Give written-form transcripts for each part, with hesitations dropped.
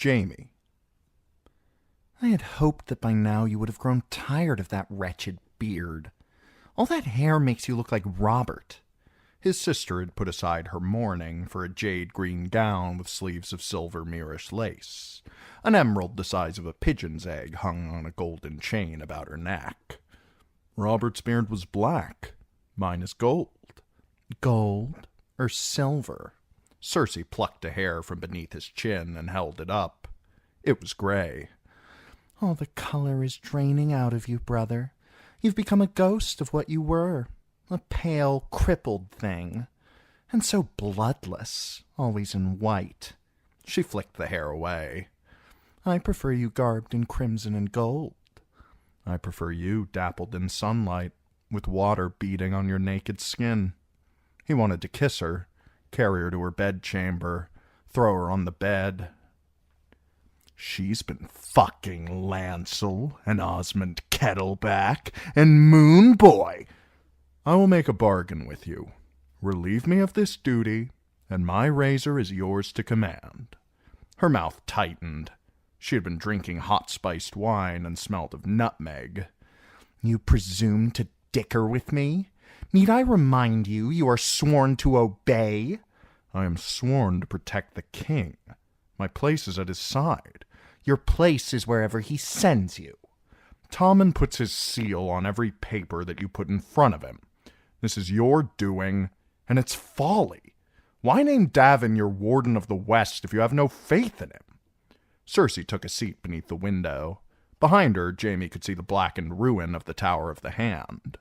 Jamie. I had hoped that by now you would have grown tired of that wretched beard. All that hair makes you look like Robert. His sister had put aside her mourning for a jade-green gown with sleeves of silver Moorish lace. An emerald the size of a pigeon's egg hung on a golden chain about her neck. Robert's beard was black. Mine is gold. Gold or silver? Cersei plucked a hair from beneath his chin and held it up. It was gray. All the color is draining out of you, brother. You've become a ghost of what you were. A pale, crippled thing. And so bloodless, always in white. She flicked the hair away. I prefer you garbed in crimson and gold. I prefer you dappled in sunlight, with water beating on your naked skin. He wanted to kiss her, carry her to her bedchamber, throw her on the bed. She's been fucking Lancel and Osmond Kettleback and Moon Boy. I will make a bargain with you. Relieve me of this duty, and my razor is yours to command. Her mouth tightened. She had been drinking hot-spiced wine and smelled of nutmeg. You presume to dicker with me? Need I remind you you are sworn to obey? I am sworn to protect the king. My place is at his side. Your place is wherever he sends you. Tommen puts his seal on every paper that you put in front of him. This is your doing, and it's folly. Why name Davin your Warden of the West if you have no faith in him? Cersei took a seat beneath the window. Behind her, Jamie could see the blackened ruin of the Tower of the Hand.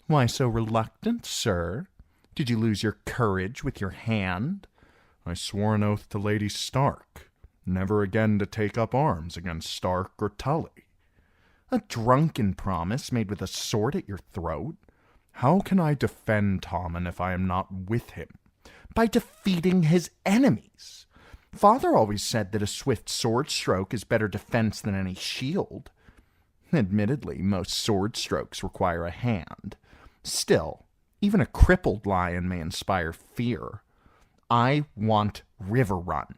Why so reluctant, sir? Did you lose your courage with your hand? I swore an oath to Lady Stark, never again to take up arms against Stark or Tully. A drunken promise made with a sword at your throat? How can I defend Tommen if I am not with him? By defeating his enemies. Father always said that a swift sword stroke is better defense than any shield. Admittedly, most sword strokes require a hand. Still, even a crippled lion may inspire fear. I want Riverrun.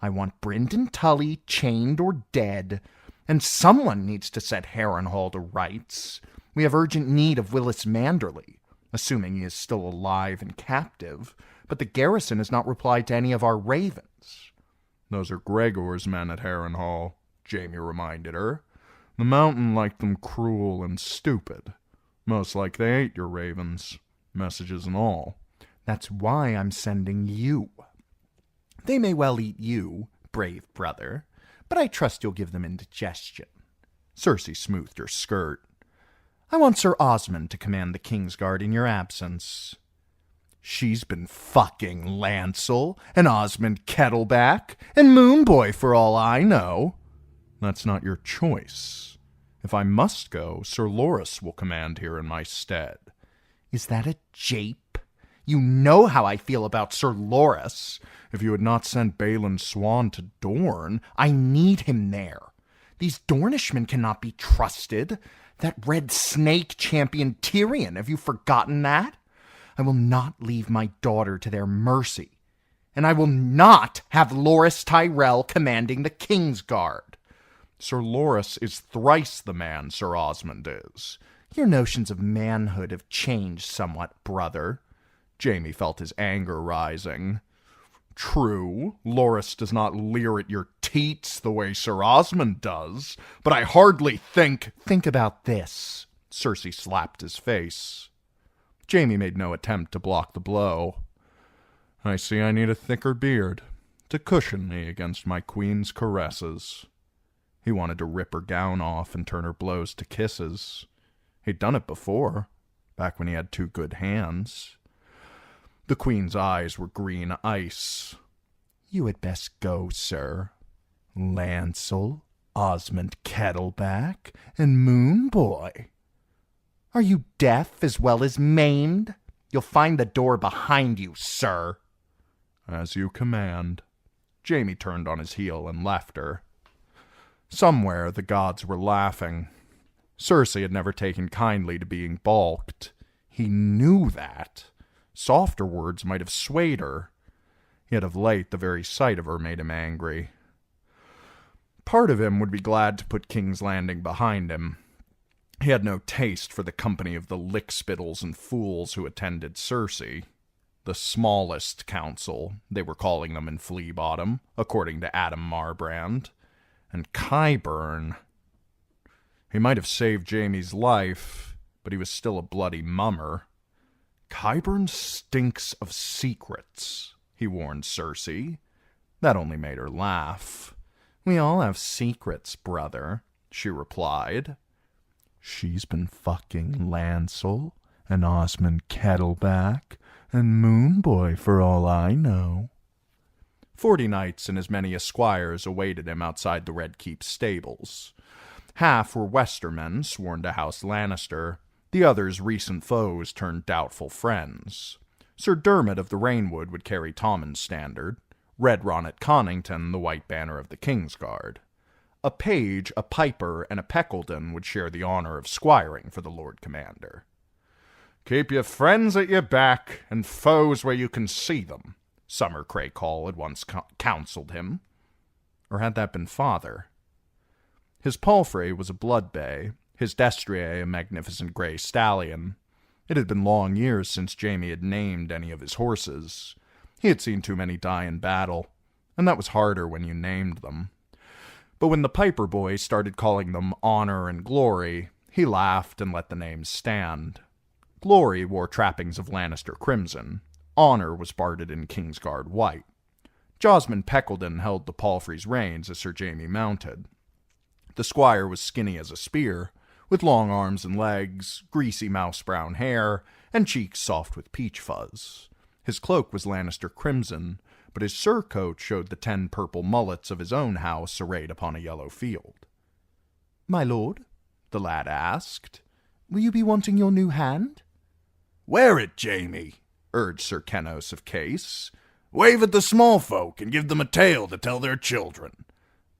I want Brynden Tully chained or dead, and someone needs to set Harrenhal to rights. We have urgent need of Willis Manderly, assuming he is still alive and captive, but the garrison has not replied to any of our ravens. Those are Gregor's men at Harrenhal, Jamie reminded her. The mountain liked them cruel and stupid. Most like they ate your ravens, messages and all. That's why I'm sending you. They may well eat you, brave brother, but I trust you'll give them indigestion. Cersei smoothed her skirt. I want Sir Osmond to command the Kingsguard in your absence. She's been fucking Lancel and Osmond Kettleback and Moonboy for all I know. That's not your choice. If I must go, Sir Loras will command here in my stead. Is that a jape? You know how I feel about Sir Loras. If you had not sent Balon Swan to Dorne, I need him there. These Dornishmen cannot be trusted. That red snake championed Tyrion. Have you forgotten that? I will not leave my daughter to their mercy. And I will not have Loras Tyrell commanding the Kingsguard. Sir Loras is thrice the man Sir Osmond is. Your notions of manhood have changed somewhat, brother. Jamie felt his anger rising. True, Loras does not leer at your teats the way Sir Osmond does, but I hardly think... Think about this. Cersei slapped his face. Jamie made no attempt to block the blow. I see I need a thicker beard to cushion me against my queen's caresses. He wanted to rip her gown off and turn her blows to kisses. He'd done it before, back when he had two good hands. The queen's eyes were green ice. You had best go, sir. Lancel, Osmond Kettleback, and Moonboy. Are you deaf as well as maimed? You'll find the door behind you, sir. As you command. Jamie turned on his heel and left her. Somewhere the gods were laughing. Cersei had never taken kindly to being balked. He knew that. Softer words might have swayed her. Yet of late the very sight of her made him angry. Part of him would be glad to put King's Landing behind him. He had no taste for the company of the lickspittles and fools who attended Cersei. The smallest council, they were calling them in Flea Bottom, according to Adam Marbrand. And Qyburn. He might have saved Jaime's life, but he was still a bloody mummer. Qyburn stinks of secrets, he warned Cersei. That only made her laugh. We all have secrets, brother, she replied. She's been fucking Lancel and Osmond Kettleback and Moonboy for all I know. 40 knights and as many esquires awaited him outside the Red Keep stables. Half were Westermen sworn to House Lannister, the others recent foes turned doubtful friends. Sir Dermot of the Rainwood would carry Tommen's standard, Red Ronnet Connington the white banner of the Kingsguard. A page, a piper, and a Peckledon would share the honor of squiring for the Lord Commander. Keep your friends at your back and foes where you can see them, Summer Craycall had once counseled him. Or had that been father? His palfrey was a blood bay, his destrier a magnificent grey stallion. It had been long years since Jaime had named any of his horses. He had seen too many die in battle, and that was harder when you named them. But when the Piper boy started calling them Honor and Glory, he laughed and let the names stand. Glory wore trappings of Lannister crimson. Honor was barded in Kingsguard white. Josmond Peckledon held the palfrey's reins as Sir Jaime mounted. The squire was skinny as a spear, with long arms and legs, greasy mouse-brown hair, and cheeks soft with peach fuzz. His cloak was Lannister crimson, but his surcoat showed the 10 purple mullets of his own house arrayed upon a yellow field. "My lord," the lad asked, "will you be wanting your new hand?" "Wear it, Jaime," urged Sir Kennos of Case. "Wave at the small folk and give them a tale to tell their children."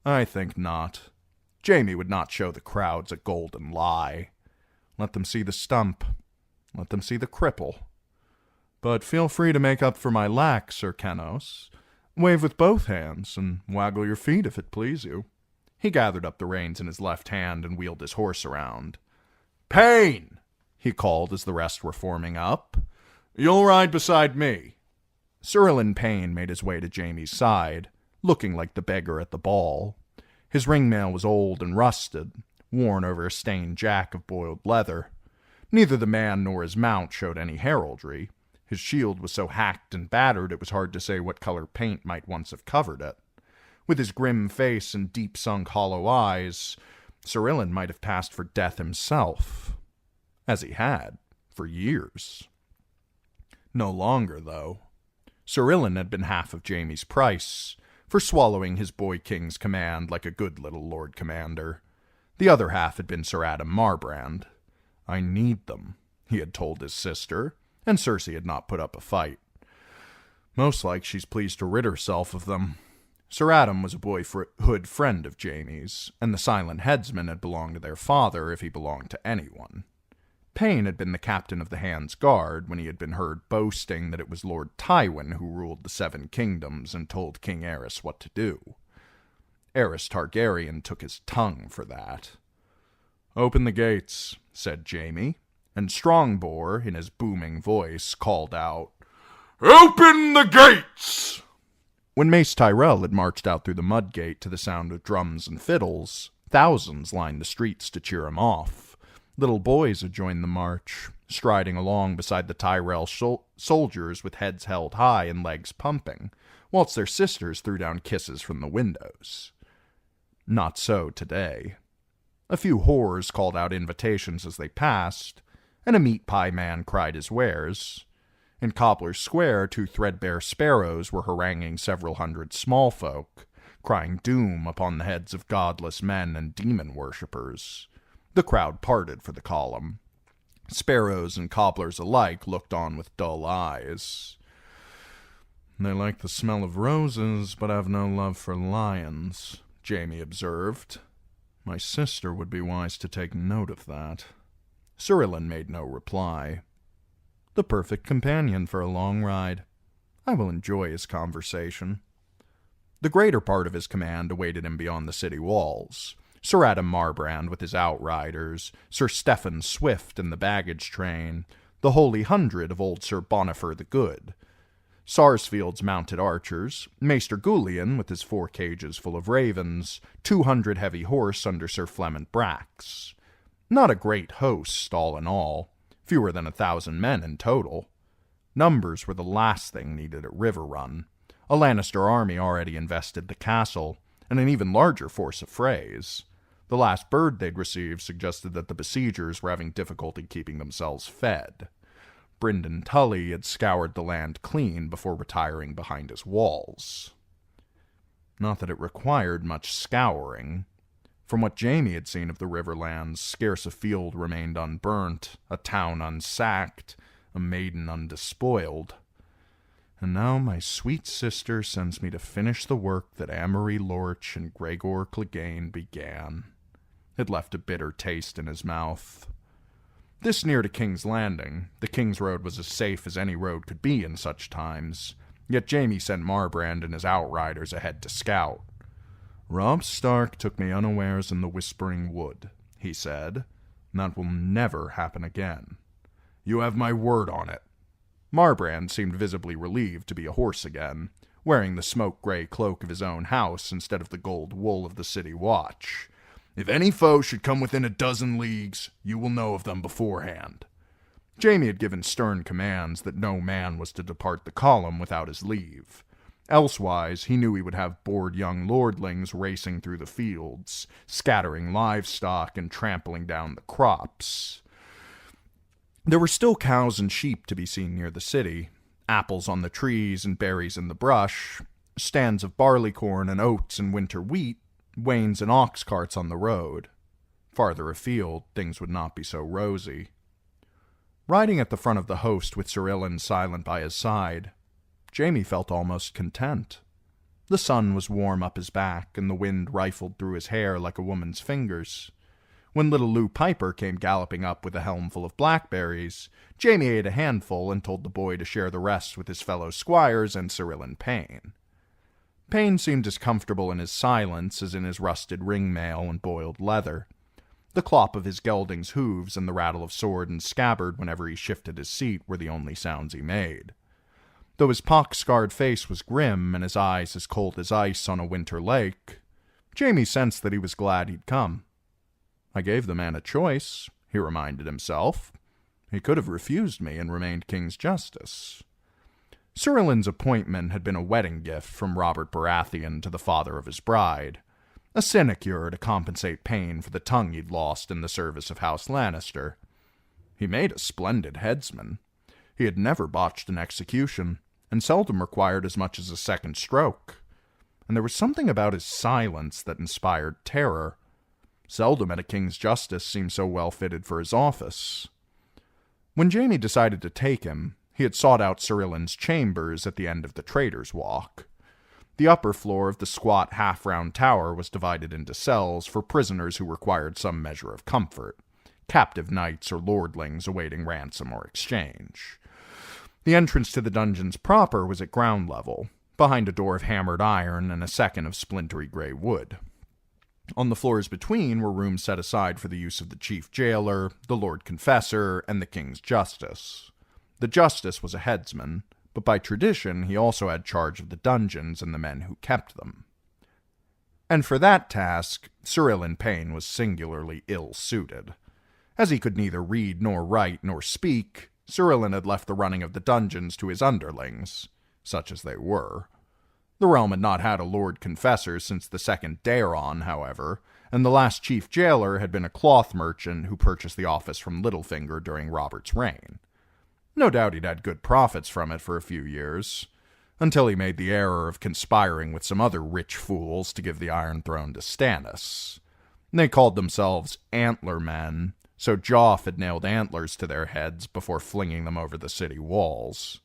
"I think not. Jaime would not show the crowds a golden lie. Let them see the stump. Let them see the cripple. But feel free to make up for my lack, Sir Kennos. Wave with both hands, and waggle your feet if it please you." He gathered up the reins in his left hand and wheeled his horse around. "Payne!" he called as the rest were forming up. "You'll ride beside me." Sir Ilan Payne made his way to Jaime's side, looking like the beggar at the ball. His ringmail was old and rusted, worn over a stained jack of boiled leather. Neither the man nor his mount showed any heraldry. His shield was so hacked and battered it was hard to say what color paint might once have covered it. With his grim face and deep-sunk hollow eyes, Sir Ilan might have passed for death himself. As he had, for years. No longer, though. Sir Ilan had been half of Jaime's price, for swallowing his boy king's command like a good little lord commander. The other half had been Sir Adam Marbrand. "I need them," he had told his sister, and Cersei had not put up a fight. Most like she's pleased to rid herself of them. Sir Adam was a boyhood friend of Jaime's, and the Silent Headsman had belonged to their father if he belonged to anyone. Payne had been the captain of the Hand's Guard when he had been heard boasting that it was Lord Tywin who ruled the 7 kingdoms and told King Aerys what to do. Aerys Targaryen took his tongue for that. "Open the gates," said Jaime, and Strongbor, in his booming voice, called out, "Open the gates!" When Mace Tyrell had marched out through the mud gate to the sound of drums and fiddles, thousands lined the streets to cheer him off. Little boys had joined the march, striding along beside the Tyrell soldiers with heads held high and legs pumping, whilst their sisters threw down kisses from the windows. Not so today. A few whores called out invitations as they passed, and a meat pie man cried his wares. In Cobbler's Square, 2 threadbare sparrows were haranguing several hundred small folk, crying doom upon the heads of godless men and demon worshippers. The crowd parted for the column. Sparrows and cobblers alike looked on with dull eyes. "They like the smell of roses, but have no love for lions," Jaime observed. "My sister would be wise to take note of that." Sir Ilan made no reply. "The perfect companion for a long ride. I will enjoy his conversation." The greater part of his command awaited him beyond the city walls. Sir Adam Marbrand with his outriders, Sir Stephen Swift in the baggage train, the Holy Hundred of old Sir Bonifer the Good, Sarsfield's mounted archers, Maester Gullion with his 4 cages full of ravens, 200 heavy horse under Sir Flement Brax. Not a great host, all in all, fewer than 1,000 men in total. Numbers were the last thing needed at River Run. A Lannister army already invested the castle, and an even larger force of Freys. The last bird they'd received suggested that the besiegers were having difficulty keeping themselves fed. Brynden Tully had scoured the land clean before retiring behind his walls. Not that it required much scouring. From what Jaime had seen of the Riverlands, scarce a field remained unburnt, a town unsacked, a maiden undespoiled. And now my sweet sister sends me to finish the work that Amory Lorch and Gregor Clegane began. It left a bitter taste in his mouth. This near to King's Landing, the King's Road was as safe as any road could be in such times, yet Jaime sent Marbrand and his outriders ahead to scout. "Robb Stark took me unawares in the Whispering Wood," he said. "That will never happen again." "You have my word on it." Marbrand seemed visibly relieved to be a horse again, wearing the smoke-gray cloak of his own house instead of the gold wool of the city watch. "If any foe should come within 12 leagues, you will know of them beforehand." Jaime had given stern commands that no man was to depart the column without his leave. Elsewise, he knew he would have bored young lordlings racing through the fields, scattering livestock and trampling down the crops. There were still cows and sheep to be seen near the city, apples on the trees and berries in the brush, stands of barleycorn and oats and winter wheat, wains and ox carts on the road. Farther afield, things would not be so rosy. Riding at the front of the host with Sir Ilyn silent by his side, Jaime felt almost content. The sun was warm up his back, and the wind rifled through his hair like a woman's fingers. When little Lou Piper came galloping up with a helmful of blackberries, Jaime ate a handful and told the boy to share the rest with his fellow squires and Sir Ilyn Payne. Payne seemed as comfortable in his silence as in his rusted ring-mail and boiled leather. The clop of his gelding's hooves and the rattle of sword and scabbard whenever he shifted his seat were the only sounds he made. Though his pock-scarred face was grim and his eyes as cold as ice on a winter lake, Jaime sensed that he was glad he'd come. "I gave the man a choice," he reminded himself. "He could have refused me and remained King's Justice." Sir Ilyn's appointment had been a wedding gift from Robert Baratheon to the father of his bride, a sinecure to compensate Payne for the tongue he'd lost in the service of House Lannister. He made a splendid headsman. He had never botched an execution, and seldom required as much as a second stroke. And there was something about his silence that inspired terror. Seldom had a King's Justice seemed so well fitted for his office. When Jaime decided to take him, he had sought out Sir Ilyn's chambers at the end of the Trader's Walk. The upper floor of the squat half-round tower was divided into cells for prisoners who required some measure of comfort, captive knights or lordlings awaiting ransom or exchange. The entrance to the dungeons proper was at ground level, behind a door of hammered iron and a second of splintery gray wood. On the floors between were rooms set aside for the use of the chief jailer, the Lord Confessor, and the King's Justice. The Justice was a headsman, but by tradition he also had charge of the dungeons and the men who kept them. And for that task, Sir Ilyn Payne was singularly ill-suited. As he could neither read nor write nor speak, Sir Ilyn had left the running of the dungeons to his underlings, such as they were. The realm had not had a Lord Confessor since the second Daeron, however, and the last chief jailer had been a cloth merchant who purchased the office from Littlefinger during Robert's reign. No doubt he'd had good profits from it for a few years, until he made the error of conspiring with some other rich fools to give the Iron Throne to Stannis. They called themselves Antler Men, so Joff had nailed antlers to their heads before flinging them over the city walls.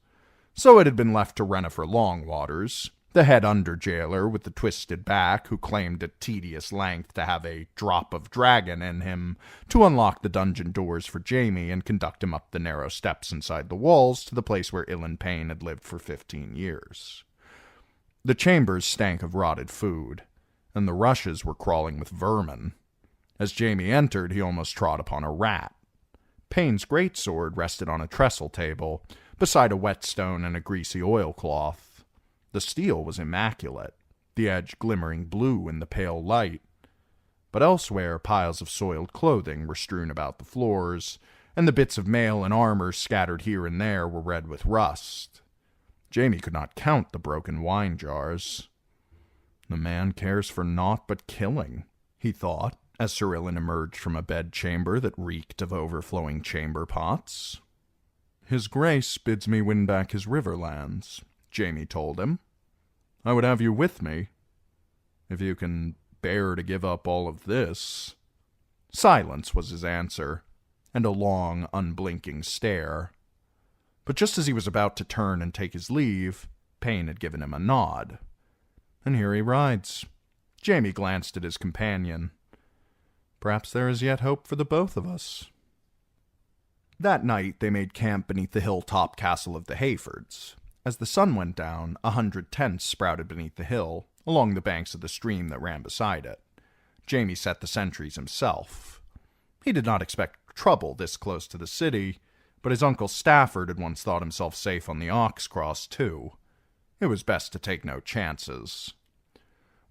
So it had been left to Yennefer Longwaters, the head under-jailer with the twisted back who claimed at tedious length to have a drop of dragon in him, to unlock the dungeon doors for Jaime and conduct him up the narrow steps inside the walls to the place where Ilyn Payne had lived for 15 years. The chambers stank of rotted food, and the rushes were crawling with vermin. As Jamie entered, he almost trod upon a rat. Payne's greatsword rested on a trestle table, beside a whetstone and a greasy oilcloth. The steel was immaculate, the edge glimmering blue in the pale light. But elsewhere piles of soiled clothing were strewn about the floors, and the bits of mail and armor scattered here and there were red with rust. Jamie could not count the broken wine jars. The man cares for naught but killing, he thought, as Sir Ilan emerged from a bedchamber that reeked of overflowing chamber pots. His Grace bids me win back his riverlands, Jamie told him. I would have you with me, if you can bear to give up all of this. Silence was his answer, and a long, unblinking stare. But just as he was about to turn and take his leave, Payne had given him a nod. And here he rides. Jamie glanced at his companion. Perhaps there is yet hope for the both of us. That night they made camp beneath the hilltop castle of the Hayfords. As the sun went down, 100 tents sprouted beneath the hill, along the banks of the stream that ran beside it. Jamie set the sentries himself. He did not expect trouble this close to the city, but his uncle Stafford had once thought himself safe on the Ox Cross, too. It was best to take no chances.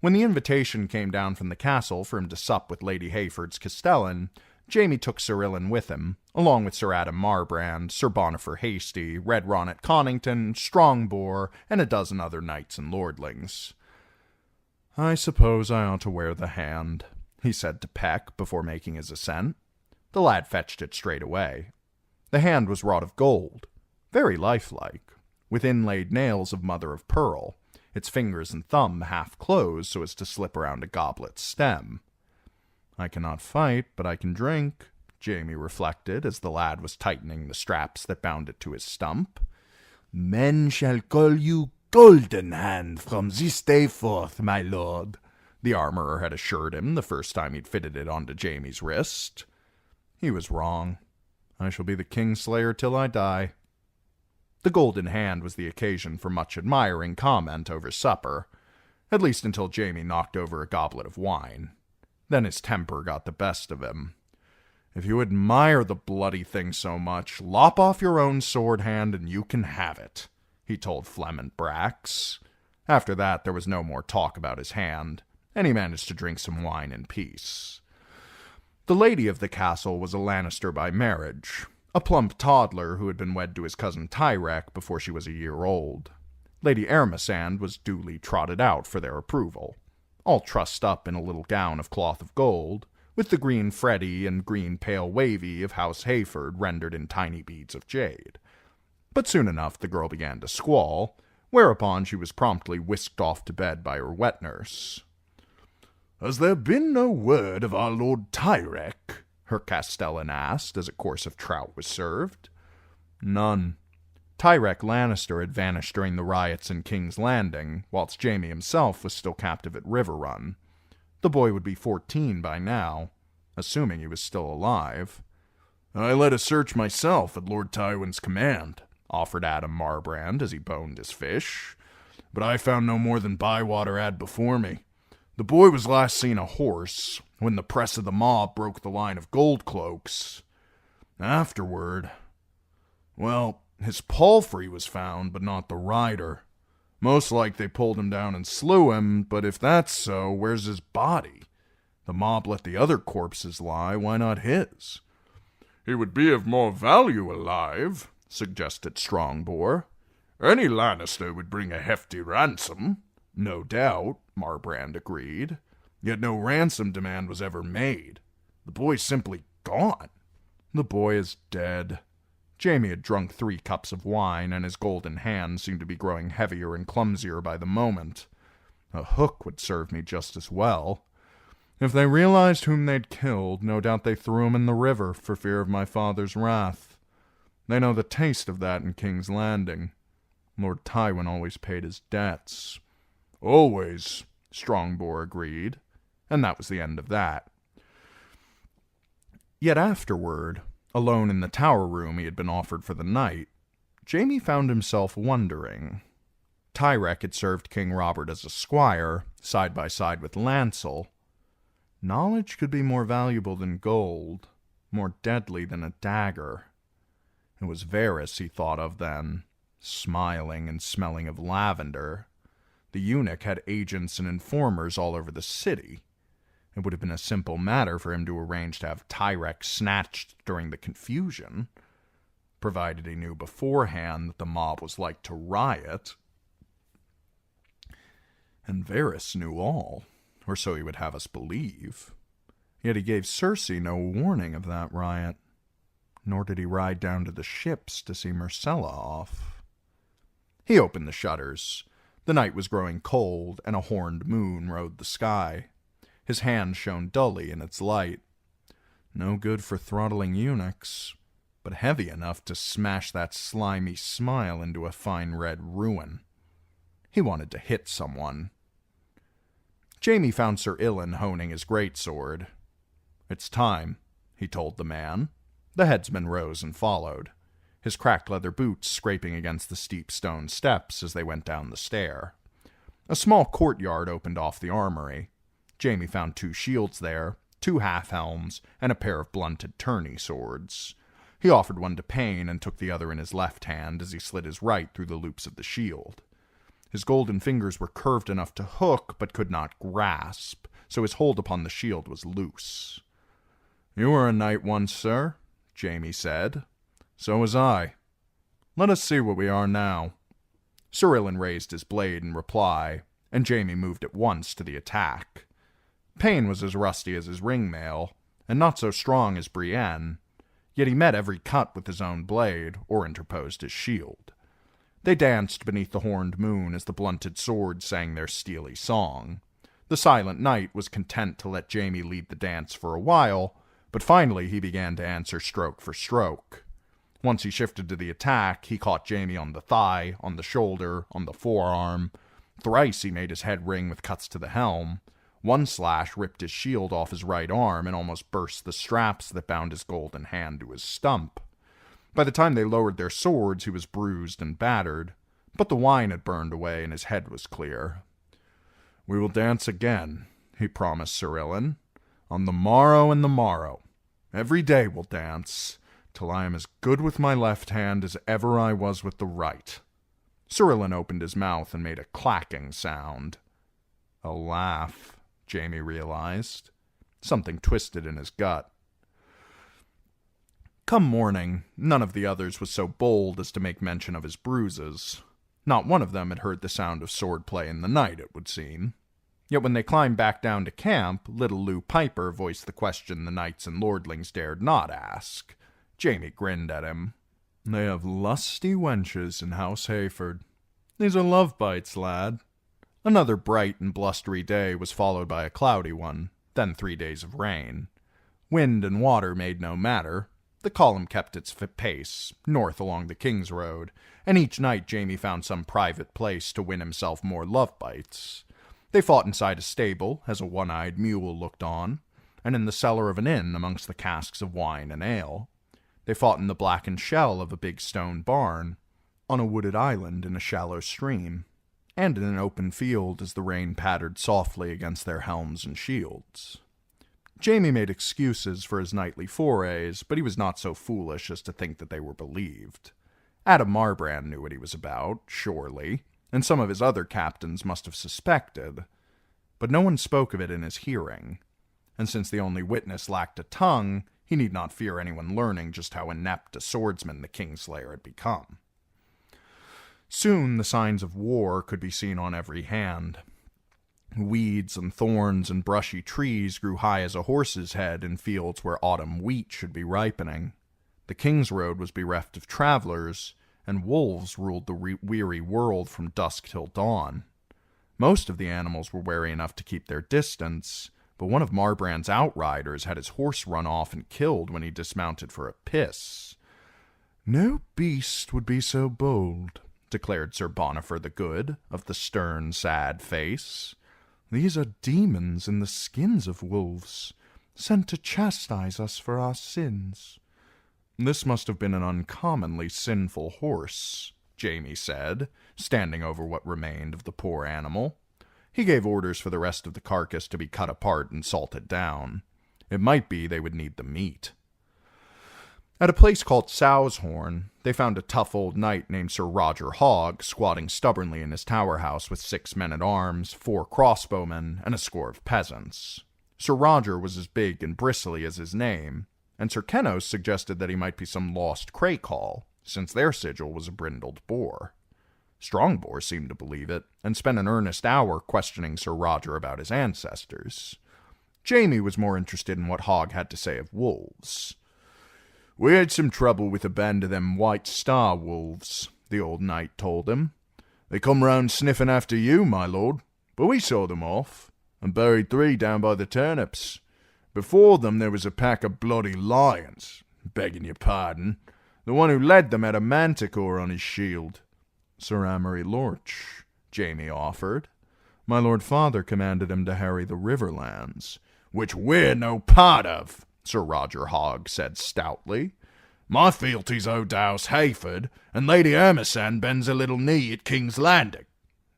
When the invitation came down from the castle for him to sup with Lady Hayford's castellan, Jamie took Sir Ilan with him, along with Sir Adam Marbrand, Sir Bonifer Hasty, Red Ronnet Connington, Strongbore, and a dozen other knights and lordlings. I suppose I ought to wear the hand, he said to Peck before making his ascent. The lad fetched it straight away. The hand was wrought of gold, very lifelike, with inlaid nails of mother of pearl, its fingers and thumb half closed so as to slip around a goblet's stem. I cannot fight, but I can drink, Jamie reflected as the lad was tightening the straps that bound it to his stump. Men shall call you Golden Hand from this day forth, my lord, the armorer had assured him the first time he'd fitted it onto Jamie's wrist. He was wrong. I shall be the Kingslayer till I die. The Golden Hand was the occasion for much admiring comment over supper, at least until Jamie knocked over a goblet of wine. Then his temper got the best of him. If you admire the bloody thing so much, lop off your own sword hand and you can have it, he told Flement Brax. After that, there was no more talk about his hand, and he managed to drink some wine in peace. The lady of the castle was a Lannister by marriage, a plump toddler who had been wed to his cousin Tyrek before she was a year old. Lady Ermesand was duly trotted out for their approval, all trussed up in a little gown of cloth of gold, with the green Freddy and green pale wavy of House Hayford rendered in tiny beads of jade. But soon enough the girl began to squall, whereupon she was promptly whisked off to bed by her wet nurse. "Has there been no word of our Lord Tyrek?" her castellan asked as a course of trout was served. None. Tyrek Lannister had vanished during the riots in King's Landing, whilst Jamie himself was still captive at Riverrun. The boy would be 14 by now, assuming he was still alive. "I led a search myself at Lord Tywin's command," offered Adam Marbrand as he boned his fish, "but I found no more than Bywater had before me. The boy was last seen a horse, when the press of the mob broke the line of gold cloaks. Afterward, well, his palfrey was found, but not the rider. Most like they pulled him down and slew him, but if that's so, where's his body? The mob let the other corpses lie, why not his?" "He would be of more value alive," suggested Strongbore. "Any Lannister would bring a hefty ransom." "No doubt," Marbrand agreed. "Yet no ransom demand was ever made. The boy's simply gone." "The boy is dead." Jamie had drunk 3 cups of wine, and his golden hand seemed to be growing heavier and clumsier by the moment. A hook would serve me just as well. If they realized whom they'd killed, no doubt they threw him in the river for fear of my father's wrath. They know the taste of that in King's Landing. Lord Tywin always paid his debts. "Always," Strongbore agreed, and that was the end of that. Yet afterward, alone in the tower room he had been offered for the night, Jamie found himself wondering, Tyrek had served King Robert as a squire, side by side with Lancel. Knowledge could be more valuable than gold, more deadly than a dagger. It was Varys he thought of then, smiling and smelling of lavender. The eunuch had agents and informers all over the city. It would have been a simple matter for him to arrange to have Tyrek snatched during the confusion, provided he knew beforehand that the mob was like to riot. And Varys knew all, or so he would have us believe. Yet he gave Cersei no warning of that riot, nor did he ride down to the ships to see Myrcella off. He opened the shutters. The night was growing cold, and a horned moon rode the sky. His hand shone dully in its light. No good for throttling eunuchs, but heavy enough to smash that slimy smile into a fine red ruin. He wanted to hit someone. Jaime found Sir Ilyn honing his greatsword. "It's time," he told the man. The headsman rose and followed, his cracked leather boots scraping against the steep stone steps as they went down the stair. A small courtyard opened off the armory. Jaime found 2 shields there, 2 half-helms, and a pair of blunted tourney swords. He offered one to Payne and took the other in his left hand as he slid his right through the loops of the shield. His golden fingers were curved enough to hook, but could not grasp, so his hold upon the shield was loose. "You were a knight once, sir," Jaime said. "So was I. Let us see what we are now." Sir Ilyn raised his blade in reply, and Jaime moved at once to the attack. Payne was as rusty as his ringmail, and not so strong as Brienne, yet he met every cut with his own blade, or interposed his shield. They danced beneath the horned moon as the blunted swords sang their steely song. The silent knight was content to let Jaime lead the dance for a while, but finally he began to answer stroke for stroke. Once he shifted to the attack, he caught Jaime on the thigh, on the shoulder, on the forearm. Thrice he made his head ring with cuts to the helm. One slash ripped his shield off his right arm and almost burst the straps that bound his golden hand to his stump. By the time they lowered their swords, he was bruised and battered, but the wine had burned away and his head was clear. "We will dance again," he promised Sir Ilyn. "On the morrow and the morrow. Every day we'll dance, till I am as good with my left hand as ever I was with the right." Sir Ilyn opened his mouth and made a clacking sound. A laugh, Jaime realized. Something twisted in his gut. Come morning, none of the others was so bold as to make mention of his bruises. Not one of them had heard the sound of swordplay in the night, it would seem. Yet when they climbed back down to camp, little Lou Piper voiced the question the knights and lordlings dared not ask. Jaime grinned at him. "They have lusty wenches in House Hayford. These are love bites, lad." Another bright and blustery day was followed by a cloudy one, then 3 days of rain. Wind and water made no matter. The column kept its pace, north along the King's Road, and each night Jaime found some private place to win himself more love bites. They fought inside a stable, as a one-eyed mule looked on, and in the cellar of an inn amongst the casks of wine and ale. They fought in the blackened shell of a big stone barn, on a wooded island in a shallow stream, and in an open field as the rain pattered softly against their helms and shields. Jaime made excuses for his nightly forays, but he was not so foolish as to think that they were believed. Adam Marbrand knew what he was about, surely, and some of his other captains must have suspected, but no one spoke of it in his hearing, and since the only witness lacked a tongue, he need not fear anyone learning just how inept a swordsman the Kingslayer had become. Soon the signs of war could be seen on every hand. Weeds and thorns and brushy trees grew high as a horse's head in fields where autumn wheat should be ripening. The King's Road was bereft of travelers, and wolves ruled the weary world from dusk till dawn. Most of the animals were wary enough to keep their distance, but one of Marbrand's outriders had his horse run off and killed when he dismounted for a piss. "No beast would be so bold," declared Sir Bonifer the Good, of the stern, sad face. "These are demons in the skins of wolves, sent to chastise us for our sins." "This must have been an uncommonly sinful horse," Jamie said, standing over what remained of the poor animal. He gave orders for the rest of the carcass to be cut apart and salted down. It might be they would need the meat. At a place called Sowshorn, they found a tough old knight named Sir Roger Hogg squatting stubbornly in his tower house with 6 men-at-arms, 4 crossbowmen, and a score of peasants. Sir Roger was as big and bristly as his name, and Sir Kennos suggested that he might be some lost Craycall, since their sigil was a brindled boar. Strongboar seemed to believe it, and spent an earnest hour questioning Sir Roger about his ancestors. Jamie was more interested in what Hogg had to say of wolves. "We had some trouble with a band of them White Star wolves," the old knight told him. "They come round sniffing after you, my lord, but we saw them off, and buried 3 down by the turnips. Before them there was a pack of bloody lions, begging your pardon. The one who led them had a manticore on his shield." "Sir Amory Lorch," Jamie offered. "My lord father commanded him to harry the Riverlands." "Which we're no part of," Sir Roger Hogg said stoutly. "My fealty's O'Dow's Hayford, and Lady Ermesan bends a little knee at King's Landing.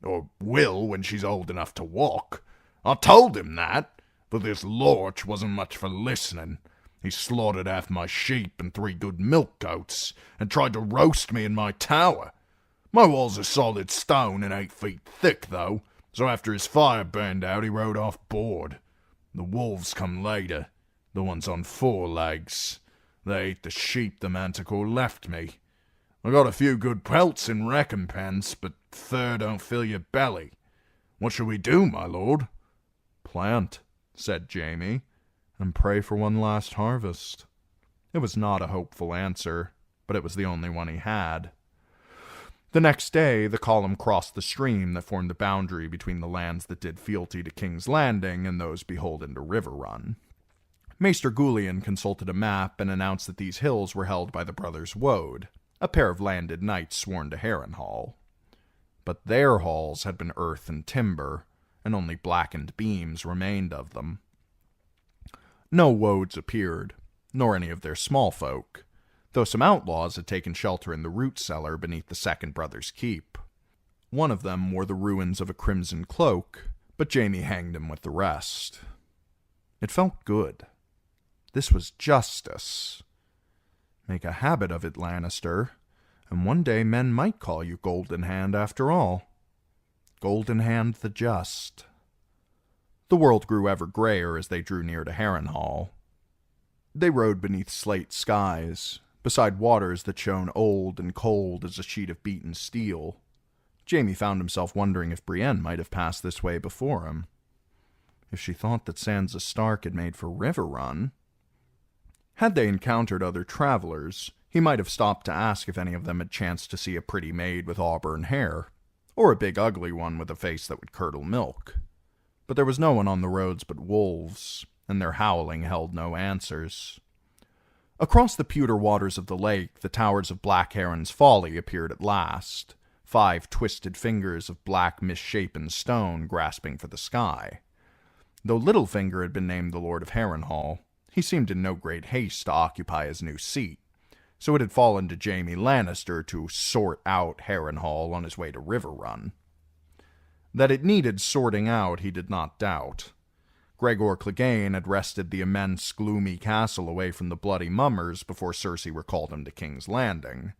Or will when she's old enough to walk. I told him that, but this Lorch wasn't much for listening. He slaughtered half my sheep and 3 good milk goats, and tried to roast me in my tower. My walls are solid stone and 8 feet thick, though, so after his fire burned out, he rode off bored. The wolves come later, the ones on 4 legs. They ate the sheep the manticore left me. I got a few good pelts in recompense, but fur don't fill your belly. What shall we do, my lord?" "Plant," said Jamie, "and pray for one last harvest." It was not a hopeful answer, but it was the only one he had. The next day, the column crossed the stream that formed the boundary between the lands that did fealty to King's Landing and those beholden to River Run. Maester Goulian consulted a map and announced that these hills were held by the brothers Woad, a pair of landed knights sworn to Harrenhal. But their halls had been earth and timber, and only blackened beams remained of them. No Woads appeared, nor any of their small folk, though some outlaws had taken shelter in the root cellar beneath the second brother's keep. One of them wore the ruins of a crimson cloak, but Jamie hanged him with the rest. It felt good. This was justice. Make a habit of it, Lannister, and one day men might call you Golden Hand after all. Golden Hand the Just. The world grew ever grayer as they drew near to Harrenhal. They rode beneath slate skies, beside waters that shone old and cold as a sheet of beaten steel. Jamie found himself wondering if Brienne might have passed this way before him. If she thought that Sansa Stark had made for River Run. Had they encountered other travelers, he might have stopped to ask if any of them had chanced to see a pretty maid with auburn hair, or a big ugly one with a face that would curdle milk. But there was no one on the roads but wolves, and their howling held no answers. Across the pewter waters of the lake, the towers of Black Heron's Folly appeared at last, 5 twisted fingers of black misshapen stone grasping for the sky. Though Littlefinger had been named the Lord of Harrenhal, he seemed in no great haste to occupy his new seat, so it had fallen to Jaime Lannister to sort out Harrenhal on his way to River Run. That it needed sorting out he did not doubt. Gregor Clegane had wrested the immense, gloomy castle away from the bloody mummers before Cersei recalled him to King's Landing.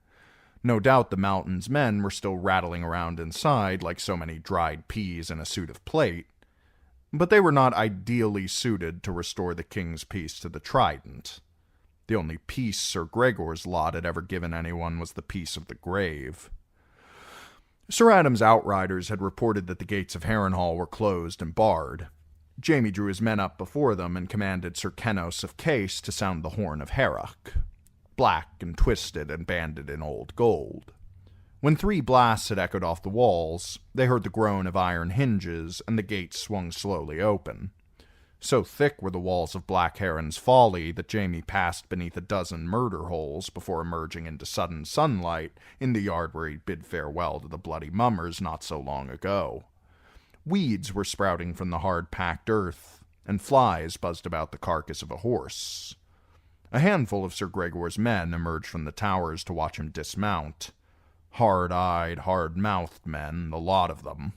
No doubt the Mountain's men were still rattling around inside like so many dried peas in a suit of plate, but they were not ideally suited to restore the king's peace to the Trident. The only peace Sir Gregor's lot had ever given anyone was the peace of the grave. Sir Adam's outriders had reported that the gates of Harrenhal were closed and barred. Jaime drew his men up before them and commanded Sir Kennos of Case to sound the horn of Harrock, black and twisted and banded in old gold. When 3 blasts had echoed off the walls, they heard the groan of iron hinges, and the gates swung slowly open. So thick were the walls of Black Heron's Folly that Jaime passed beneath a dozen murder holes before emerging into sudden sunlight in the yard where he'd bid farewell to the bloody mummers not so long ago. Weeds were sprouting from the hard-packed earth, and flies buzzed about the carcass of a horse. A handful of Sir Gregor's men emerged from the towers to watch him dismount. Hard-eyed, hard-mouthed men, the lot of them.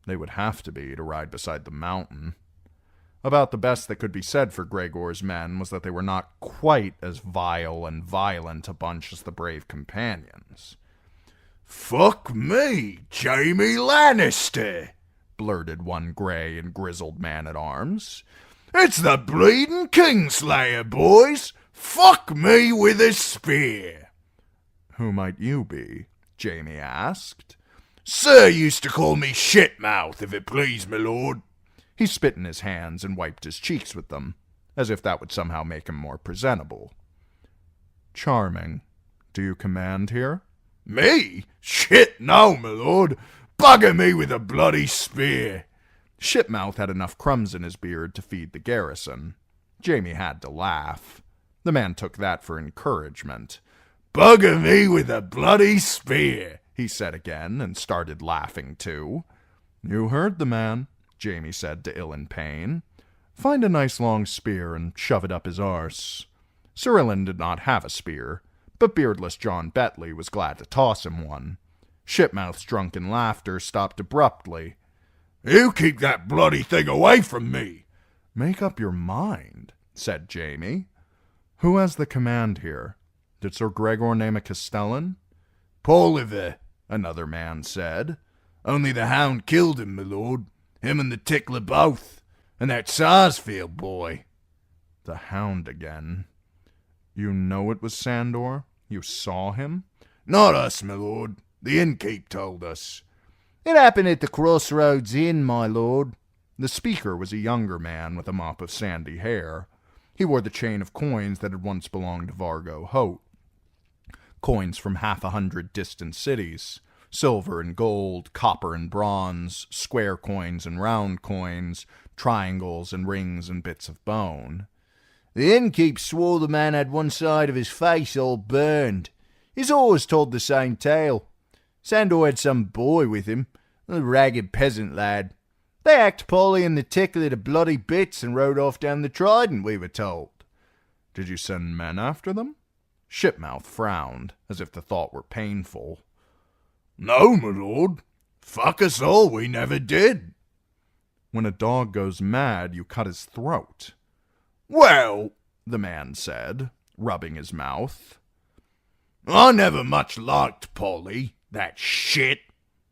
They would have to be to ride beside the mountain. About the best that could be said for Gregor's men was that they were not quite as vile and violent a bunch as the brave companions. "Fuck me, Jamie Lannister," blurted one gray and grizzled man-at-arms. "It's the bleeding Kingslayer, boys! Fuck me with a spear!" "Who might you be?" Jamie asked. "Sir used to call me Shitmouth, if it please, my lord." He spit in his hands and wiped his cheeks with them, as if that would somehow make him more presentable. "Charming. Do you command here?" "Me? Shit, no, my lord. Bugger me with a bloody spear." Shitmouth had enough crumbs in his beard to feed the garrison. Jamie had to laugh. The man took that for encouragement. "Bugger me with a bloody spear," he said again, and started laughing too. "You heard the man," Jamie said to Ilan Payne. "Find a nice long spear and shove it up his arse." Sir Ilan did not have a spear, but beardless John Betley was glad to toss him one. Shitmouth's drunken laughter stopped abruptly. "You keep that bloody thing away from me." "Make up your mind," said Jamie. "Who has the command here? Did Sir Gregor name a castellan?" "Pauliver," another man said. "Only the hound killed him, my lord. Him and the tickler both. And that Sarsfield boy." The hound again. "You know it was Sandor? You saw him?" "Not us, my lord. The innkeep told us." "It happened at the Crossroads Inn, my lord." The speaker was a younger man with a mop of sandy hair. He wore the chain of coins that had once belonged to Vargo Hoat. Coins from 100 distant cities. Silver and gold, copper and bronze, square coins and round coins, triangles and rings and bits of bone. "The innkeep swore the man had one side of his face all burned. He's always told the same tale. Sandor had some boy with him, a ragged peasant lad. They hacked Polly and the tickler to bloody bits and rode off down the Trident, we were told." "Did you send men after them?" Shitmouth frowned, as if the thought were painful. "No, my lord. Fuck us all, we never did." "When a dog goes mad, you cut his throat." "Well," the man said, rubbing his mouth, "I never much liked Polly, that shit.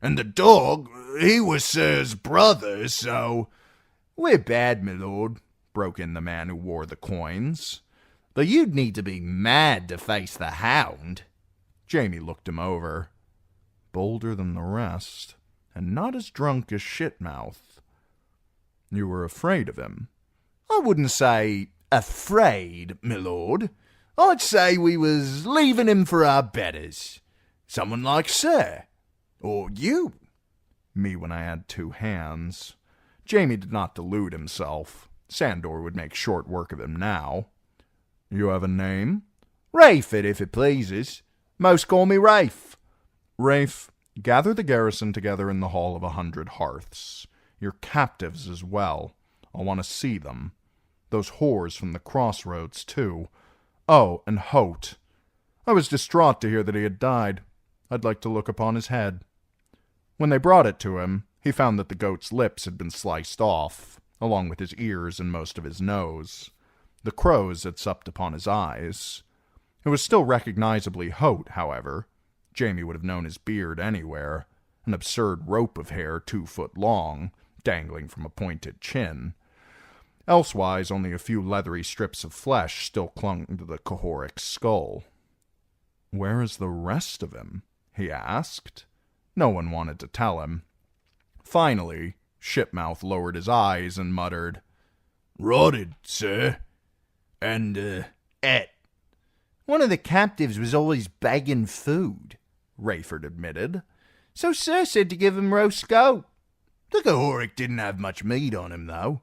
And the dog, he was Sir's brother, so—" "We're bad, my lord," broke in the man who wore the coins. "But you'd need to be mad to face the hound." Jamie looked him over. Bolder than the rest, and not as drunk as Shitmouth. "You were afraid of him?" "I wouldn't say afraid, my lord. I'd say we was leaving him for our betters. Someone like Sir. Or you." "Me when I had two hands." Jamie did not delude himself. Sandor would make short work of him now. "You have a name?" "Rayford, if it pleases. Most call me Rafe." "Rafe, gather the garrison together in the Hall of 100 Hearths. Your captives as well. I want to see them. Those whores from the Crossroads, too. Oh, and Hoat. I was distraught to hear that he had died. I'd like to look upon his head." When they brought it to him, he found that the goat's lips had been sliced off, along with his ears and most of his nose. The crows had supped upon his eyes. It was still recognizably Hoat, however. Jamie would have known his beard anywhere, an absurd rope of hair 2 foot long, dangling from a pointed chin. Elsewise, only a few leathery strips of flesh still clung to the Cahoric's skull. "Where is the rest of him?" he asked. No one wanted to tell him. Finally, Shitmouth lowered his eyes and muttered, "Rotted, sir. And, et." "One of the captives was always begging food," Rayford admitted. "So Sir said to give him roast goat. The Cahoric didn't have much meat on him, though.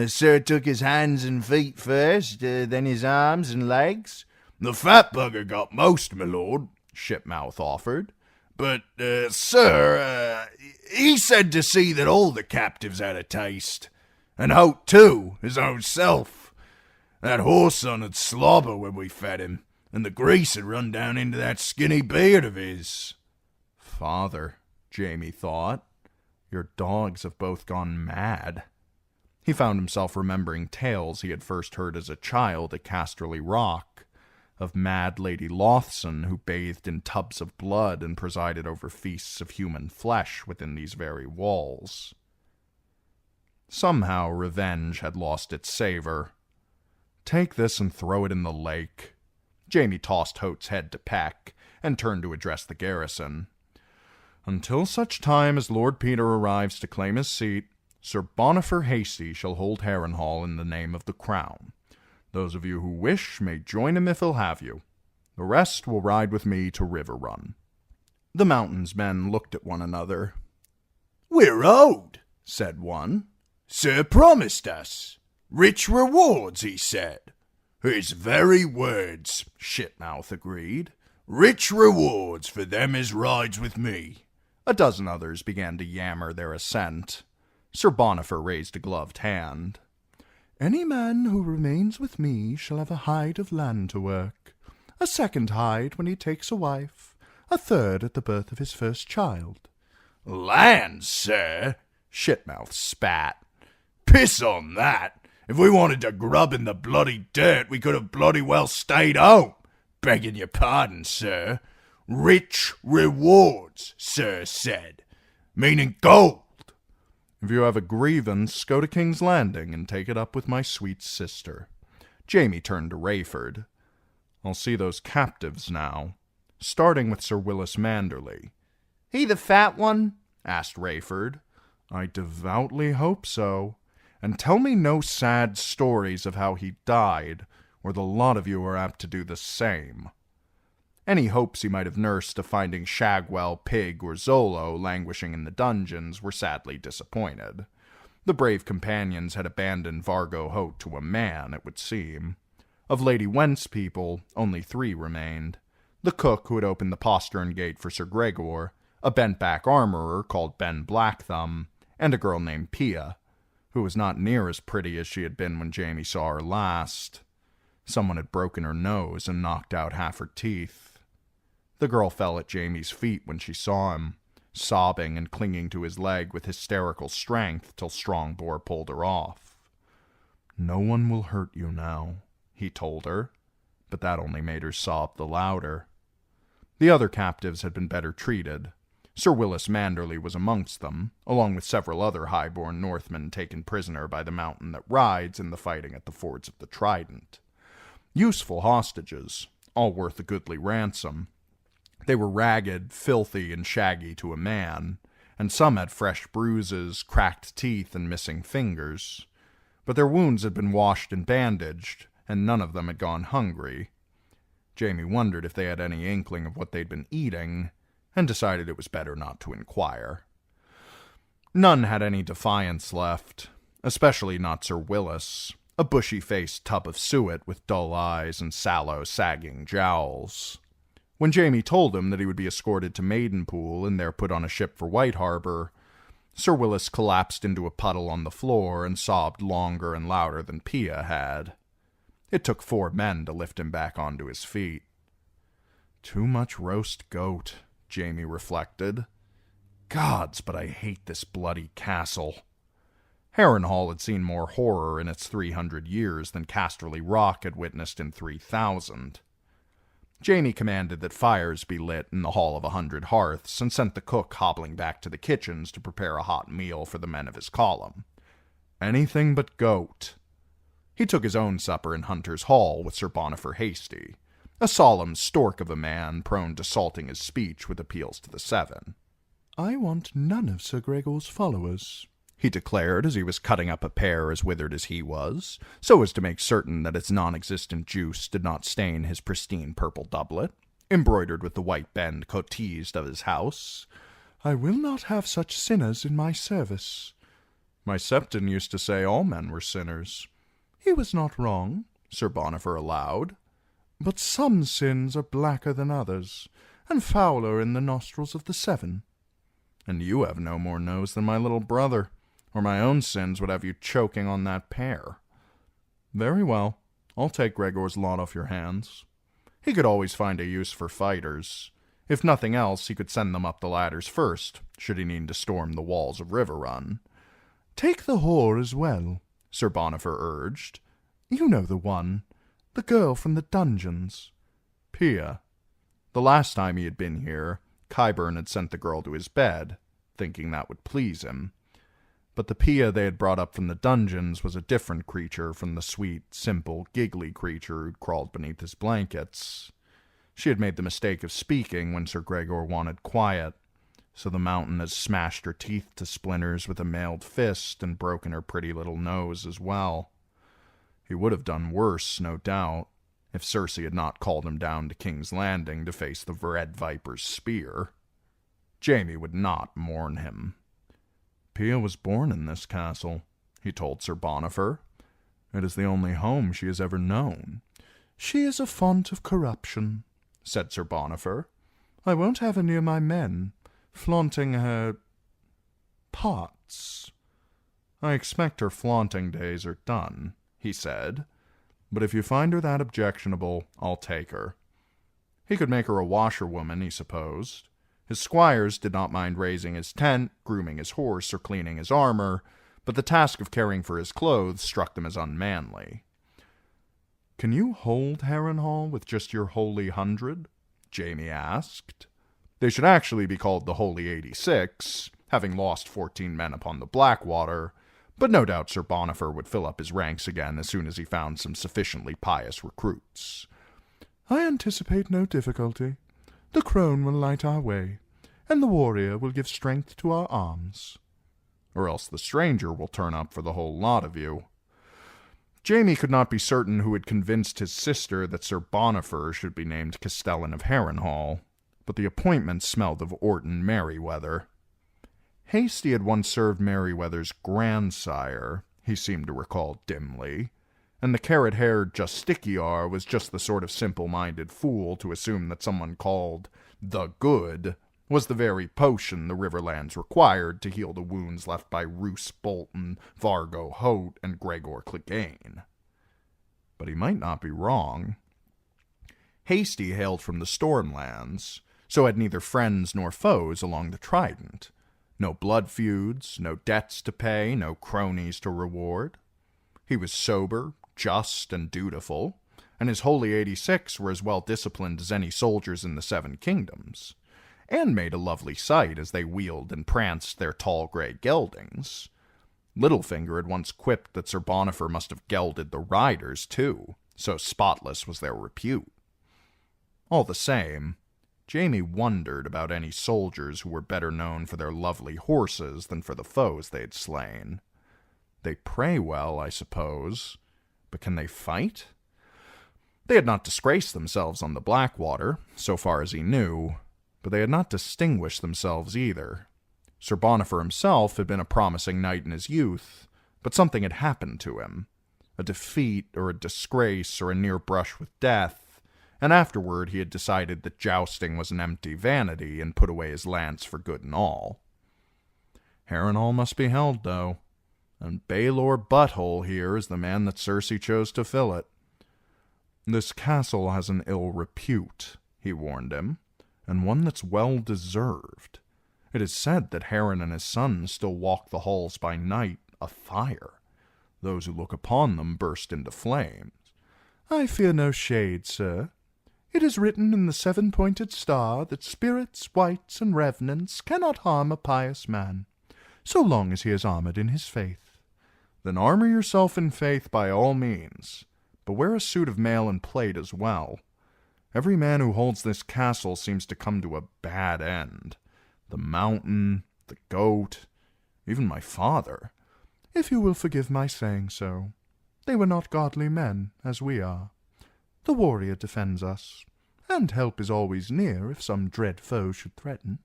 Sir took his hands and feet first, then his arms and legs." "The fat bugger got most, my lord," Shitmouth offered. "But, sir, he said to see that all the captives had a taste. And Hoat, too, his own self. That horse-son had slobber when we fed him, and the grease had run down into that skinny beard of his." Father, Jamie thought, your dogs have both gone mad. He found himself remembering tales he had first heard as a child at Casterly Rock, of mad Lady Lothson who bathed in tubs of blood and presided over feasts of human flesh within these very walls. Somehow revenge had lost its savor. Take this and throw it in the lake. Jamie tossed Hote's head to peck and turned to address the garrison. Until such time as Lord Peter arrives to claim his seat, Sir Bonifer Hasty shall hold Harrenhal in the name of the crown. Those of you who wish may join him if he'll have you. The rest will ride with me to River Run. The Mountains men looked at one another. "We're owed," said one. "Sir promised us. Rich rewards, he said." "His very words," Shitmouth agreed. "Rich rewards for them as rides with me." A dozen others began to yammer their assent. Sir Bonifer raised a gloved hand. "Any man who remains with me shall have a hide of land to work, a second hide when he takes a wife, a third at the birth of his first child." "Land, sir?" Shitmouth spat. "Piss on that. If we wanted to grub in the bloody dirt, we could have bloody well stayed home. Begging your pardon, sir. Rich rewards, sir said. Meaning gold." "If you have a grievance, go to King's Landing and take it up with my sweet sister." Jamie turned to Rayford. "I'll see those captives now, starting with Sir Willis Manderley." "He the fat one?" asked Rayford. "I devoutly hope so. And tell me no sad stories of how he died, or the lot of you are apt to do the same." Any hopes he might have nursed of finding Shagwell, Pig, or Zolo languishing in the dungeons were sadly disappointed. The brave companions had abandoned Vargo Hote to a man, it would seem. Of Lady Went's people, only 3 remained. The cook who had opened the postern gate for Sir Gregor, a bent-back armorer called Ben Blackthumb, and a girl named Pia, who was not near as pretty as she had been when Jamie saw her last. Someone had broken her nose and knocked out half her teeth. The girl fell at Jamie's feet when she saw him, sobbing and clinging to his leg with hysterical strength till Strongbore pulled her off. "No one will hurt you now," he told her, but that only made her sob the louder. The other captives had been better treated. Sir Willis Manderley was amongst them, along with several other high-born Northmen taken prisoner by the mountain that rides in the fighting at the fords of the Trident. Useful hostages, all worth a goodly ransom. They were ragged, filthy, and shaggy to a man, and some had fresh bruises, cracked teeth, and missing fingers. But their wounds had been washed and bandaged, and none of them had gone hungry. Jamie wondered if they had any inkling of what they'd been eating, and decided it was better not to inquire. None had any defiance left, especially not Sir Willis, a bushy-faced tub of suet with dull eyes and sallow, sagging jowls. When Jamie told him that he would be escorted to Maidenpool and there put on a ship for White Harbor, Sir Willis collapsed into a puddle on the floor and sobbed longer and louder than Pia had. It took 4 men to lift him back onto his feet. Too much roast goat, Jamie reflected. Gods, but I hate this bloody castle. Harrenhal had seen more horror in its 300 years than Casterly Rock had witnessed in 3,000. Jamie commanded that fires be lit in the Hall of 100 Hearths and sent the cook hobbling back to the kitchens to prepare a hot meal for the men of his column. Anything but goat. He took his own supper in Hunter's Hall with Sir Bonifer Hasty, a solemn stork of a man prone to salting his speech with appeals to the 7. "I want none of Sir Gregor's followers," he declared as he was cutting up a pear as withered as he was, so as to make certain that its non-existent juice did not stain his pristine purple doublet, embroidered with the white bend cotised of his house. "I will not have such sinners in my service." My Septon used to say all men were sinners. He was not wrong, Sir Bonifer allowed. But some sins are blacker than others, and fouler in the nostrils of the 7. And you have no more nose than my little brother, or my own sins would have you choking on that pear. Very well, I'll take Gregor's lot off your hands. He could always find a use for fighters. If nothing else, he could send them up the ladders first, should he need to storm the walls of Riverrun. Take the whore as well, Sir Bonifer urged. You know the one, the girl from the dungeons. Pia. The last time he had been here, Qyburn had sent the girl to his bed, thinking that would please him. But the Pia they had brought up from the dungeons was a different creature from the sweet, simple, giggly creature who'd crawled beneath his blankets. She had made the mistake of speaking when Sir Gregor wanted quiet, so the mountain had smashed her teeth to splinters with a mailed fist and broken her pretty little nose as well. He would have done worse, no doubt, if Cersei had not called him down to King's Landing to face the Red Viper's spear. Jaime would not mourn him. Pia was born in this castle, he told Sir Bonifer. It is the only home she has ever known. She is a font of corruption, said Sir Bonifer. I won't have her near my men, flaunting her parts. I expect her flaunting days are done, he said. But if you find her that objectionable, I'll take her. He could make her a washerwoman, he supposed. His squires did not mind raising his tent, grooming his horse, or cleaning his armor, but the task of caring for his clothes struck them as unmanly. Can you hold Harrenhal with just your holy 100? Jaime asked. They should actually be called the Holy 86, having lost 14 men upon the Blackwater, but no doubt Sir Bonifer would fill up his ranks again as soon as he found some sufficiently pious recruits. I anticipate no difficulty. The crone will light our way, and the warrior will give strength to our arms. Or else the stranger will turn up for the whole lot of you. Jaime could not be certain who had convinced his sister that Sir Bonifer should be named Castellan of Harrenhal, but the appointment smelled of Orton Merryweather. Hasty had once served Merryweather's grandsire, he seemed to recall dimly, and the carrot-haired Justiciar was just the sort of simple-minded fool to assume that someone called the Good was the very potion the Riverlands required to heal the wounds left by Roose Bolton, Vargo Hoat, and Gregor Clegane. But he might not be wrong. Hasty hailed from the Stormlands, so had neither friends nor foes along the Trident. No blood feuds, no debts to pay, no cronies to reward. He was sober, just, and dutiful, and his Holy 86 were as well disciplined as any soldiers in the Seven Kingdoms, and made a lovely sight as they wheeled and pranced their tall grey geldings. Littlefinger had once quipped that Sir Bonifer must have gelded the riders, too, so spotless was their repute. All the same, Jaime wondered about any soldiers who were better known for their lovely horses than for the foes they had slain. They pray well, I suppose, but can they fight? They had not disgraced themselves on the Blackwater, so far as he knew, but they had not distinguished themselves either. Sir Bonifer himself had been a promising knight in his youth, but something had happened to him, a defeat or a disgrace or a near brush with death, and afterward he had decided that jousting was an empty vanity and put away his lance for good and all. Harrenhal must be held, though, and Baelor Butthole here is the man that Cersei chose to fill it. This castle has an ill repute, he warned him, and one that's well deserved. It is said that Harren and his sons still walk the halls by night, afire. Those who look upon them burst into flames. I fear no shade, sir. It is written in the seven-pointed star that spirits, wights, and revenants cannot harm a pious man, so long as he is armored in his faith. Then armor yourself in faith by all means, but wear a suit of mail and plate as well. Every man who holds this castle seems to come to a bad end. The mountain, the goat, even my father. If you will forgive my saying so, they were not godly men, as we are. The warrior defends us, and help is always near if some dread foe should threaten.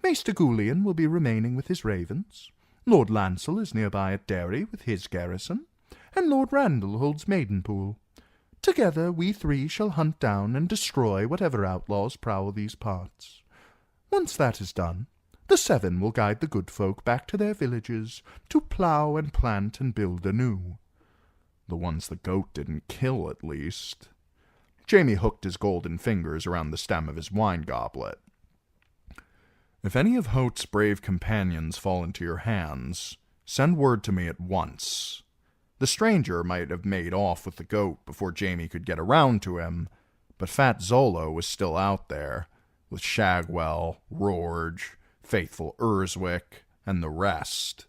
Maester Goulian will be remaining with his ravens. Lord Lancel is nearby at Derry with his garrison, and Lord Randall holds Maidenpool. Together we three shall hunt down and destroy whatever outlaws prowl these parts. Once that is done, the seven will guide the good folk back to their villages to plough and plant and build anew. The ones the goat didn't kill, at least. Jaime hooked his golden fingers around the stem of his wine goblet. If any of Hote's brave companions fall into your hands, send word to me at once. The stranger might have made off with the goat before Jamie could get around to him, but Fat Zolo was still out there, with Shagwell, Rorge, faithful Urswick, and the rest.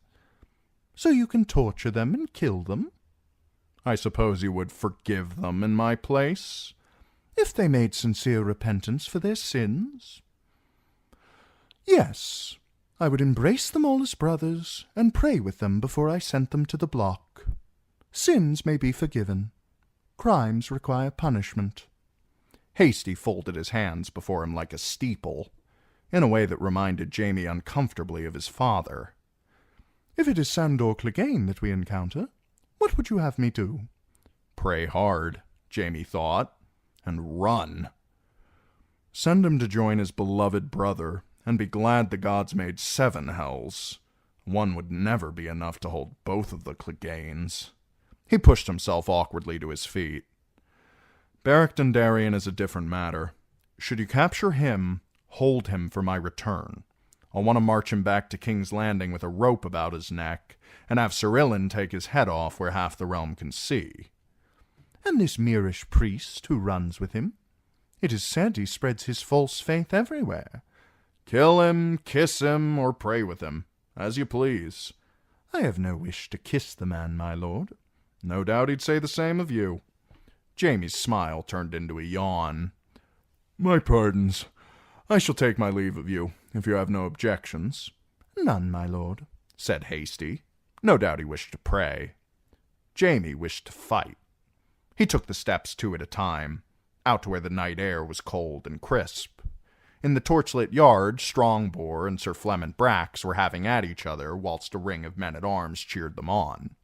So you can torture them and kill them? I suppose you would forgive them in my place, if they made sincere repentance for their sins? Yes, I would embrace them all as brothers, and pray with them before I sent them to the block. Sins may be forgiven. Crimes require punishment. Hasty folded his hands before him like a steeple, in a way that reminded Jamie uncomfortably of his father. If it is Sandor Clegane that we encounter, what would you have me do? Pray hard, Jamie thought, and run. Send him to join his beloved brother, and be glad the gods made 7 hells. One would never be enough to hold both of the Cleganes. He pushed himself awkwardly to his feet. Beric Dondarrion is a different matter. Should you capture him, hold him for my return. I'll want to march him back to King's Landing with a rope about his neck, and have Sir Ilyn take his head off where half the realm can see. And this Myrish priest who runs with him? It is said he spreads his false faith everywhere. Kill him, kiss him, or pray with him, as you please. I have no wish to kiss the man, my lord. No doubt he'd say the same of you. Jamie's smile turned into a yawn. My pardons. I shall take my leave of you, if you have no objections. None, my lord, said Hasty. No doubt he wished to pray. Jamie wished to fight. He took the steps 2 at a time, out to where the night air was cold and crisp. In the torchlit yard, Strongbore and Sir Flement Brax were having at each other, whilst a ring of men-at-arms cheered them on.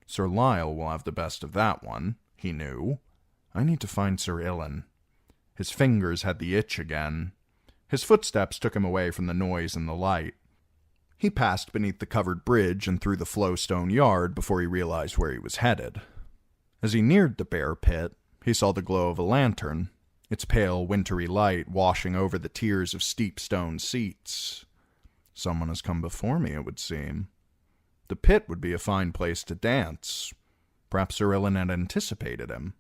Sir Lyle will have the best of that one, he knew. I need to find Sir Ilyn. His fingers had the itch again. His footsteps took him away from the noise and the light. He passed beneath the covered bridge and through the flowstone yard before he realized where he was headed. As he neared the bear pit, he saw the glow of a lantern, its pale, wintry light washing over the tiers of steep stone seats. Someone has come before me, it would seem. The pit would be a fine place to dance. Perhaps Sir Ilyn had anticipated him.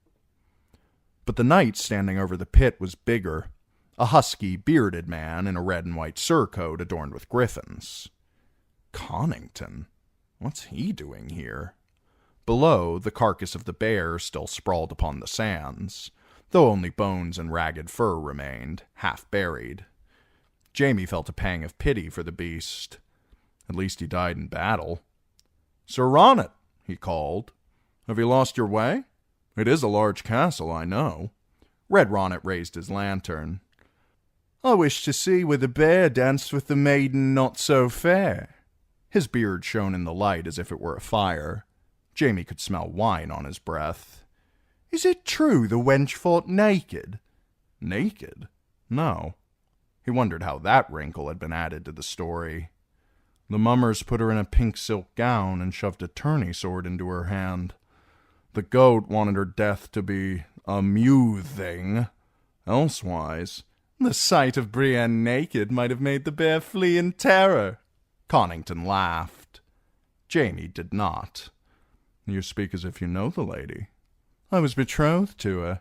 But the knight standing over the pit was bigger, a husky, bearded man in a red and white surcoat adorned with griffins. Connington? What's he doing here? Below, the carcass of the bear still sprawled upon the sands, though only bones and ragged fur remained, half buried. Jamie felt a pang of pity for the beast. At least he died in battle. Sir Ronnet, he called. Have you lost your way? It is a large castle, I know. Red Ronnet raised his lantern. I wish to see where the bear danced with the maiden not so fair. His beard shone in the light as if it were a fire. Jamie could smell wine on his breath. Is it true the wench fought naked? Naked? No. He wondered how that wrinkle had been added to the story. The mummers put her in a pink silk gown and shoved a tourney sword into her hand. The goat wanted her death to be a mew thing. Elsewise, the sight of Brienne naked might have made the bear flee in terror. Connington laughed. Jamie did not. You speak as if you know the lady. I was betrothed to her.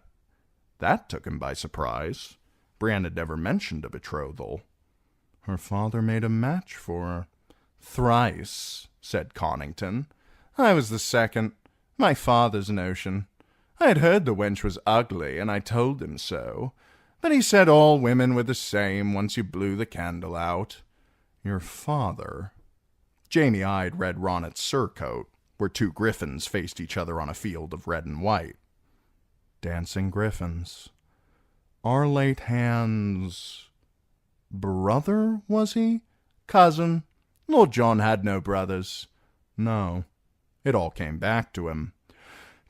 That took him by surprise. Brienne had never mentioned a betrothal. Her father made a match for her. Thrice, said Connington. I was the second. My father's notion. I had heard the wench was ugly, and I told him so. But he said all women were the same once you blew the candle out. Your father? Jamie eyed Red Ronnet's surcoat, where 2 griffins faced each other on a field of red and white. Dancing griffins. Our late hand's brother, was he? Cousin. Lord John had no brothers. No. It all came back to him.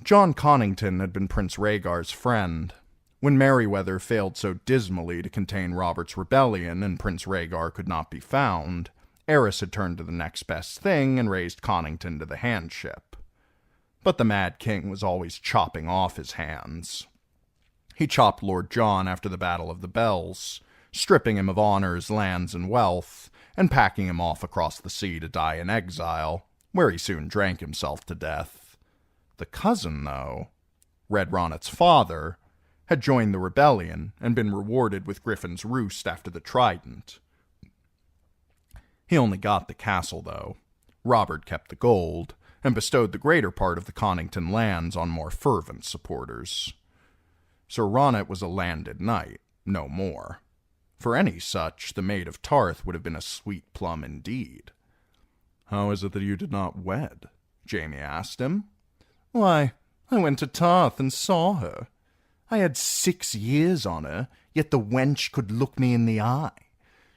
John Connington had been Prince Rhaegar's friend. When Merryweather failed so dismally to contain Robert's rebellion and Prince Rhaegar could not be found, Eris had turned to the next best thing and raised Connington to the handship. But the Mad King was always chopping off his hands. He chopped Lord John after the Battle of the Bells, stripping him of honors, lands, and wealth, and packing him off across the sea to die in exile, where he soon drank himself to death. The cousin, though, Red Ronnet's father, had joined the rebellion and been rewarded with Griffin's Roost after the Trident. He only got the castle, though. Robert kept the gold, and bestowed the greater part of the Connington lands on more fervent supporters. Sir Ronnet was a landed knight, no more. For any such, the Maid of Tarth would have been a sweet plum indeed. "How is it that you did not wed?" Jamie asked him. "Why, I went to Tarth and saw her. I had 6 years on her, yet the wench could look me in the eye.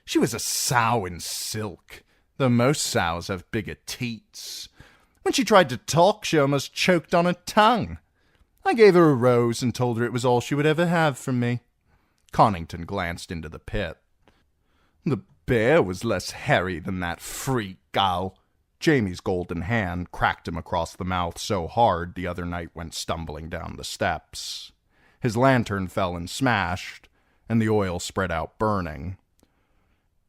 She was a sow in silk, though most sows have bigger teats. When she tried to talk, she almost choked on her tongue. I gave her a rose and told her it was all she would ever have from me." Connington glanced into the pit. "The bear was less hairy than that freak gal." Jamie's golden hand cracked him across the mouth so hard the other knight went stumbling down the steps. His lantern fell and smashed, and the oil spread out burning.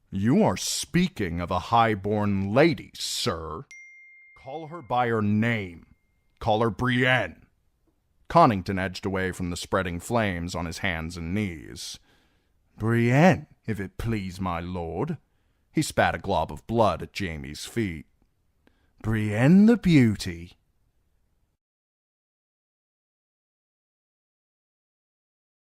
"You are speaking of a high-born lady, sir. Call her by her name. Call her Brienne." Connington edged away from the spreading flames on his hands and knees. "Brienne, if it please my lord." He spat a glob of blood at Jamie's feet. "Brienne the beauty.